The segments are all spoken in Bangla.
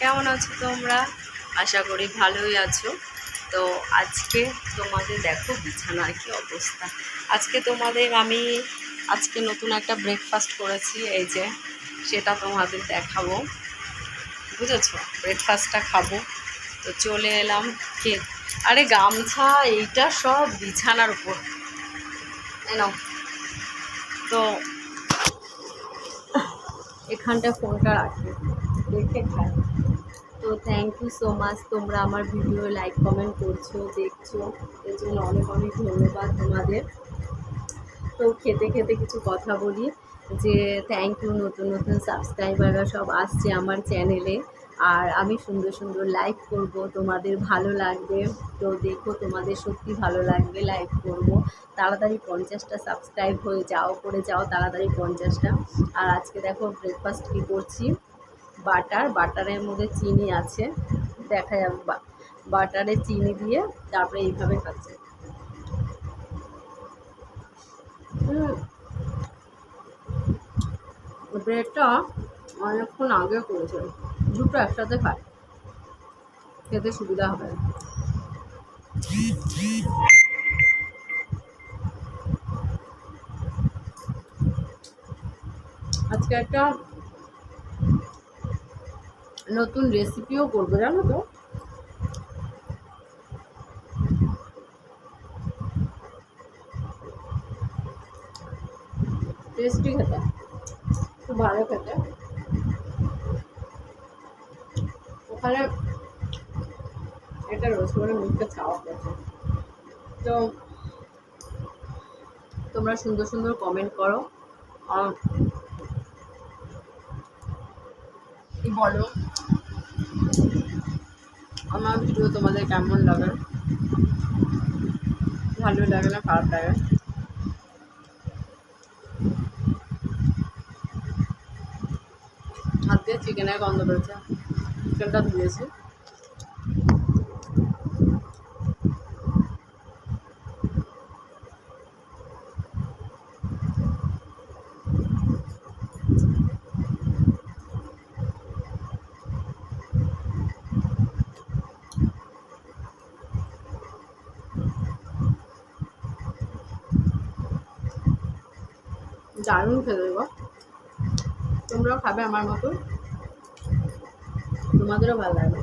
কেমন আছো তোমরা? আশা করি ভালোই আছো। তো আজকে তোমাদের দেখো বিছানার কি অবস্থা। আমি আজকে নতুন একটা ব্রেকফাস্ট করেছি, এই যে সেটা তোমাদের দেখাবো, বুঝেছো? ব্রেকফাস্টটা খাবো, তো চলে এলাম খেয়ে। আরে গামছা এইটা সব বিছানার উপর নাও, তো এখানটা ফোনটা রাখি, রেখে খাই। তো থ্যাংক ইউ সো মাচ, তোমরা আমার ভিডিও লাইক কমেন্ট করছো, দেখছো, এর জন্য অনেক অনেক ধন্যবাদ তোমাদের। তো খেতে খেতে কিছু কথা বলি, যে থ্যাংক ইউ, নতুন নতুন সাবস্ক্রাইবাররা সব আসছে আমার চ্যানেলে, আর আমি সুন্দর সুন্দর লাইভ করব, তোমাদের ভালো লাগবে। তো দেখো, তোমাদের সত্যি ভালো লাগবে, লাইভ করব। তাড়াতাড়ি 50টা সাবস্ক্রাইব হয়ে যাও, করে যাও তাড়াতাড়ি 50টা। আর আজকে দেখো ব্রেকফাস্ট কী করছি, বাটারের মধ্যে চিনি আছে, দেখা যাবে, বাটারে চিনি দিয়ে তারপরে এইভাবে খাচ্ছে। ব্রেডটা অনেকক্ষণ আগে করেছে, দুটো একসাথে খায়, খেতে সুবিধা হবে। আজকে একটা নতুন রেসিপিও করবো, জানো তো। টেস্টি খেতে, খুব ভালো খেতে। ওখানে এটা রোজ করে মুখে চাওয়া করছে। তো তোমরা সুন্দর সুন্দর কমেন্ট করো, বলো আমার ভিডিও তোমাদের কেমন লাগে, ভালো লাগে না খারাপ লাগে। হাত দিয়ে চিকেনের গন্ধ বেরোচ্ছে, চিকেনটা ধুয়েছি। দারুণ খেতে দেবো, তোমরাও খাবে আমার মতো, তোমাদেরও ভালো লাগবে।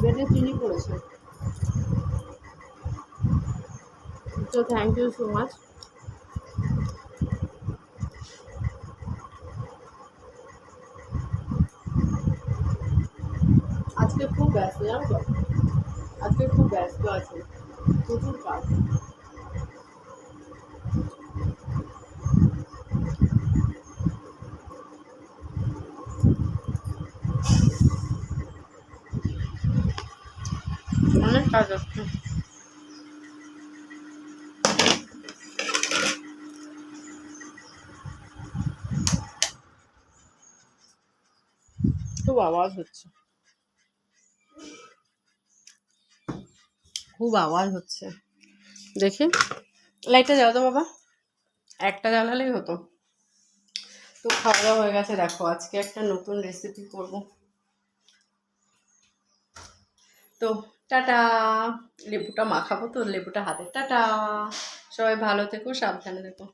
ব্রেডে চিনি পড়েছে, তো থ্যাংক ইউ সো মাচ। আজকে খুব ব্যস্ত, জানো তো, আজকে খুব ব্যস্ত আছে, প্রচুর কাজ। অনেক কাজ আছে, খুব আওয়াজ হচ্ছে, খুব আওয়াজ হচ্ছে। দেখি, লাইটটা জ্বালাও তো বাবা, একটা জ্বালালেই হতো। তো খাওয়া দাওয়া হয়ে গেছে, দেখো আজকে একটা নতুন রেসিপি করব। তো টাটা, লেবুটা মাখাবো, তো লেবুটা হাতে, টাটা, সবাই ভালো থেকো, সাবধানে থেকো।